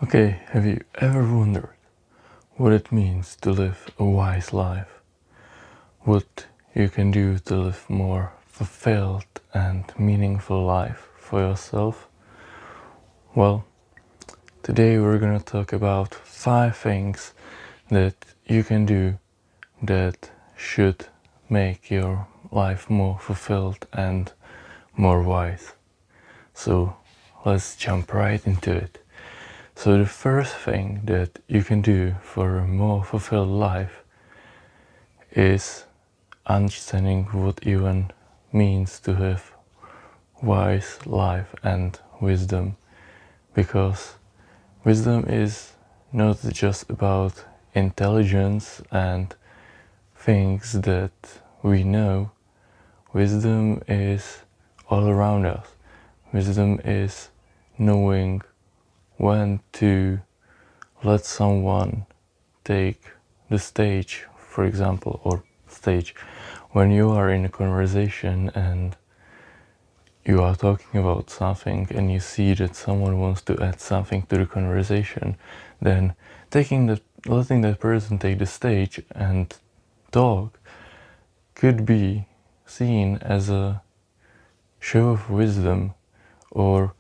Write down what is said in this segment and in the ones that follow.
Okay, have you ever wondered what it means to live a wise life? What you can do to live more fulfilled and meaningful life for yourself? Well, today we're gonna talk about 5 things that you can do that should make your life more fulfilled and more wise. So let's jump right into it. So the first thing that you can do for a more fulfilled life is understanding what even means to have wise life and wisdom, because wisdom is not just about intelligence and things that we know. Wisdom is all around us. Wisdom is knowing when to let someone take the stage, for example, or stage when you are in a conversation and you are talking about something and you see that someone wants to add something to the conversation, then letting that person take the stage and talk could be seen as a show of wisdom. Or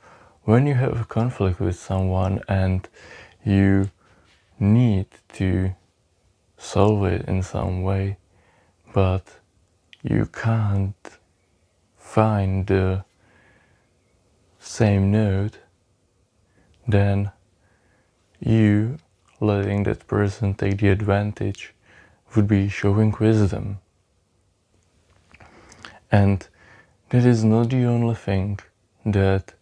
when you have a conflict with someone and you need to solve it in some way, but you can't find the same note, then you letting that person take the advantage would be showing wisdom. And that is not the only thing that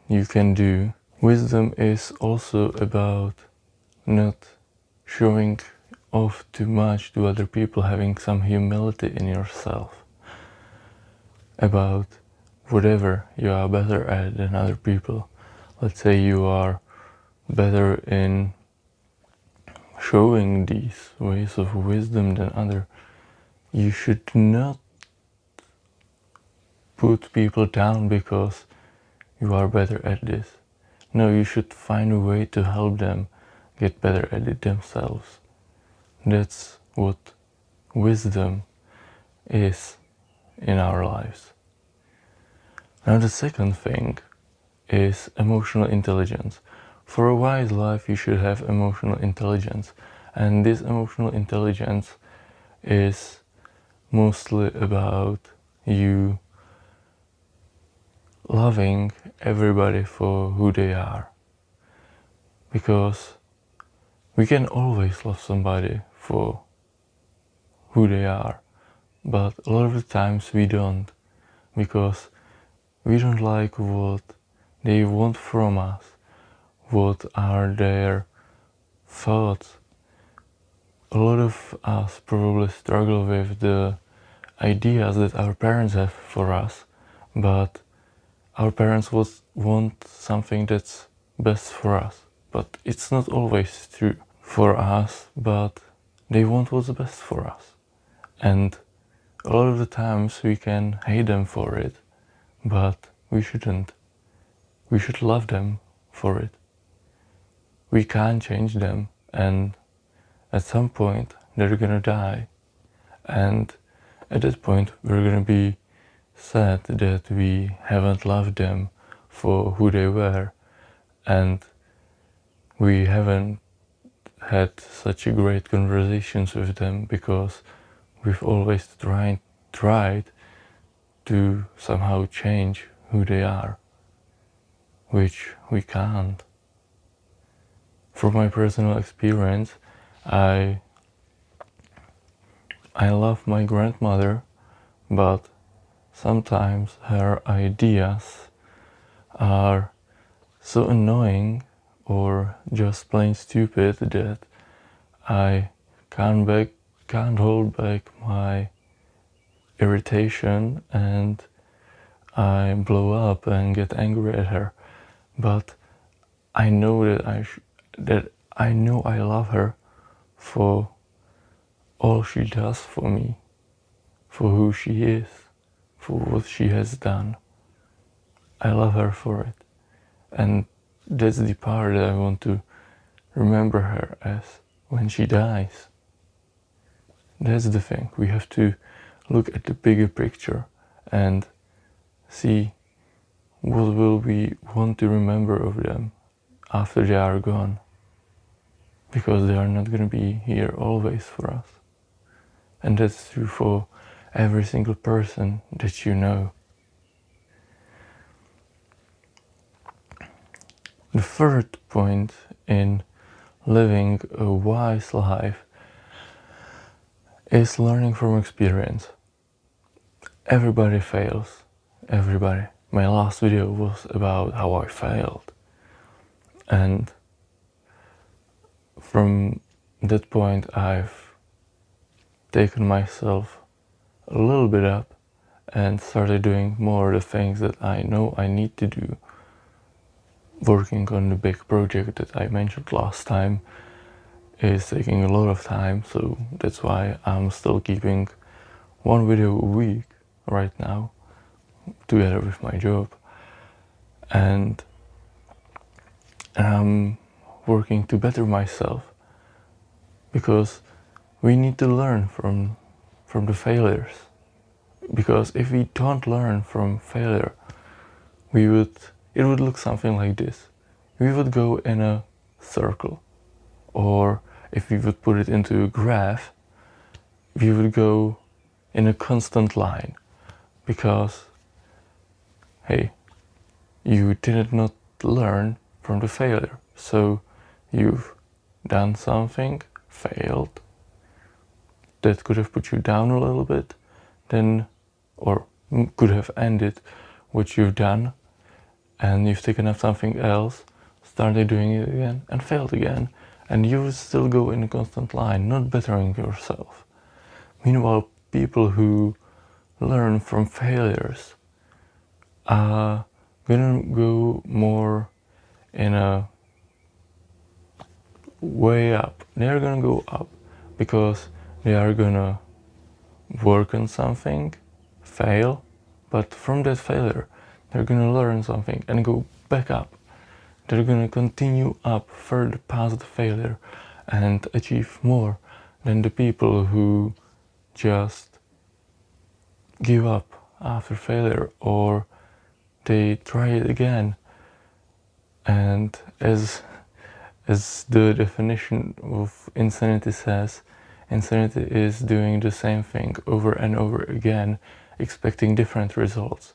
you can do. Wisdom is also about not showing off too much to other people, having some humility in yourself about whatever you are better at than other people. Let's say you are better in showing these ways of wisdom than other. You should not put people down because you are better at this. No, you should find a way to help them get better at it themselves. That's what wisdom is in our lives. Now the second thing is emotional intelligence. For a wise life you should have emotional intelligence, and this emotional intelligence is mostly about you loving everybody for who they are, because we can always love somebody for who they are, but a lot of the times we don't, because we don't like what they want from us, what are their thoughts. A lot of us probably struggle with the ideas that our parents have for us, but our parents want something that's best for us, but it's not always true for us, but they want what's best for us. And a lot of the times we can hate them for it, but we shouldn't. We should love them for it. We can't change them, and at some point they're gonna die, and at that point we're gonna be sad that we haven't loved them for who they were, and we haven't had such a great conversations with them because we've always tried to somehow change who they are, which we can't. From my personal experience, I love my grandmother, but sometimes her ideas are so annoying or just plain stupid that I can't hold back my irritation and I blow up and get angry at her. But I know that I know I love her for all she does for me, for who she is, for what she has done. I love her for it. And that's the part that I want to remember her as when she dies. That's the thing. We have to look at the bigger picture and see what will we want to remember of them after they are gone. Because they are not going to be here always for us. And that's true for every single person that you know. The third point in living a wise life is learning from experience. Everybody fails. Everybody. My last video was about how I failed. And from that point I've taken myself a little bit up and started doing more the things that I know I need to do. Working on the big project that I mentioned last time is taking a lot of time, so that's why I'm still keeping one video a week right now, together with my job. And I'm working to better myself, because we need to learn from the failures. Because if we don't learn from failure, it would look something like this. We would go in a circle, or if we would put it into a graph, we would go in a constant line, because hey, you did not learn from the failure. So you've done something, failed, that could have put you down a little bit, then, or could have ended what you've done, and you've taken up something else, started doing it again, and failed again, and you would still go in a constant line, not bettering yourself. Meanwhile, people who learn from failures are gonna go more in a way up. They're gonna go up because they are gonna work on something, fail, but from that failure they're gonna learn something and go back up. They're gonna continue up further past the failure and achieve more than the people who just give up after failure, or they try it again. And as the definition of insanity says, insanity is doing the same thing over and over again, expecting different results.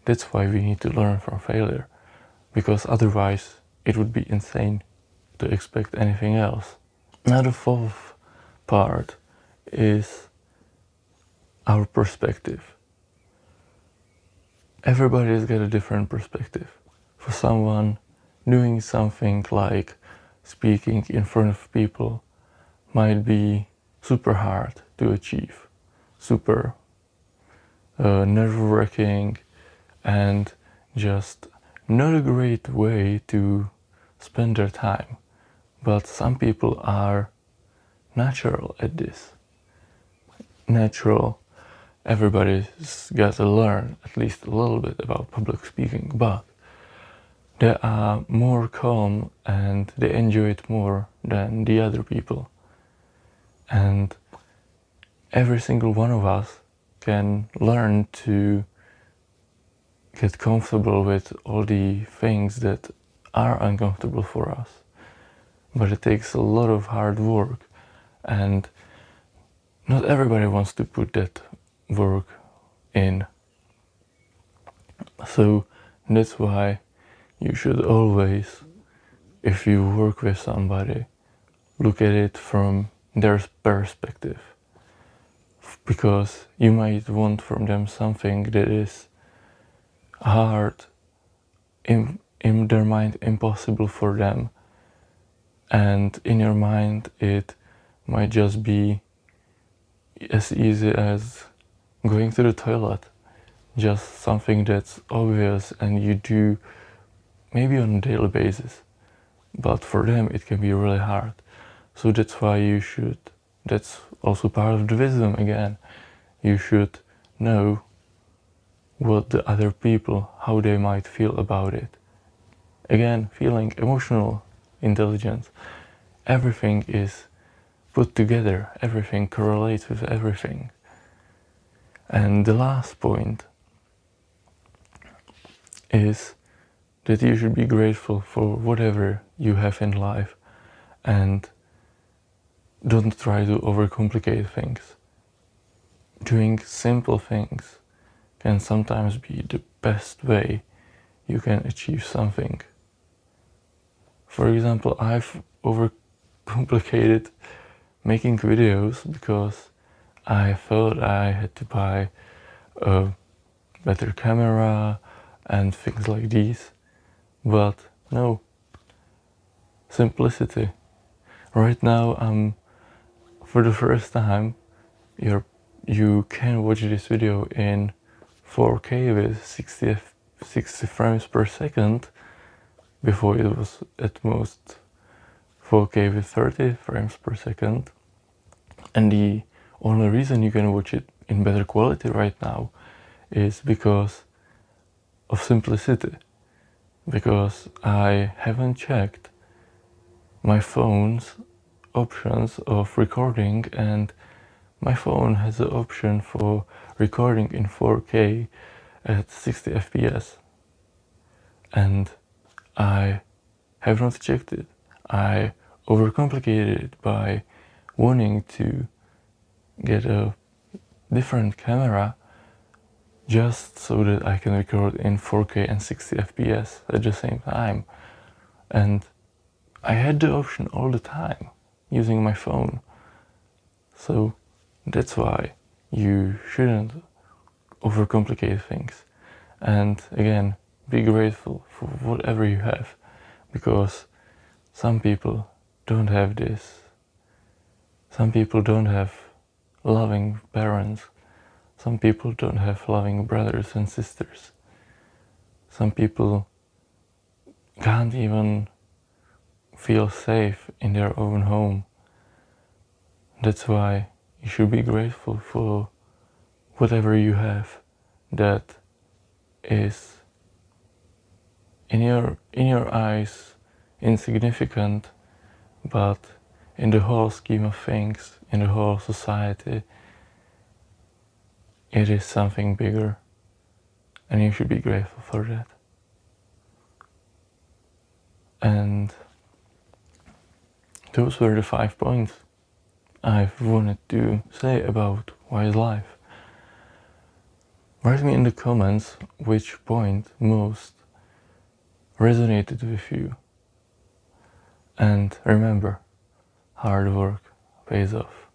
That's why we need to learn from failure, because otherwise it would be insane to expect anything else. Now the fourth part is our perspective. Everybody's got a different perspective. For someone, doing something like speaking in front of people might be super hard to achieve, super nerve-wracking, and just not a great way to spend their time. But some people are natural at this. Natural, everybody's got to learn at least a little bit about public speaking, but they are more calm and they enjoy it more than the other people. And every single one of us can learn to get comfortable with all the things that are uncomfortable for us. But it takes a lot of hard work, and not everybody wants to put that work in. So that's why you should always, if you work with somebody, look at it from their perspective. Because you might want from them something that is hard, in their mind impossible for them, and in your mind it might just be as easy as going to the toilet, just something that's obvious and you do maybe on a daily basis, but for them it can be really hard. So that's why you should, that's also part of the wisdom again, you should know what the other people, how they might feel about it. again, feeling, emotional intelligence. Everything is put together, everything correlates with everything. And the last point is that you should be grateful for whatever you have in life and don't try to overcomplicate things. Doing simple things can sometimes be the best way you can achieve something. For example, I've overcomplicated making videos because I thought I had to buy a better camera and things like these, but no, simplicity. Right now, for the first time, you can watch this video in 4K with 60 frames per second. Before it was at most 4K with 30 frames per second. And the only reason you can watch it in better quality right now is because of simplicity. Because I haven't checked my phone's options of recording, and my phone has the option for recording in 4K at 60 FPS. And I have not checked it. I overcomplicated it by wanting to get a different camera just so that I can record in 4K and 60 FPS at the same time. And I had the option all the time using my phone. So that's why you shouldn't overcomplicate things. And again, be grateful for whatever you have, because some people don't have this. Some people don't have loving parents. Some people don't have loving brothers and sisters. Some people can't even feel safe in their own home. That's why you should be grateful for whatever you have that is in your eyes insignificant, but in the whole scheme of things, in the whole society, it is something bigger, and you should be grateful for that. And those were the 5 points I've wanted to say about wise life. Write me in the comments which point most resonated with you. And remember, hard work pays off.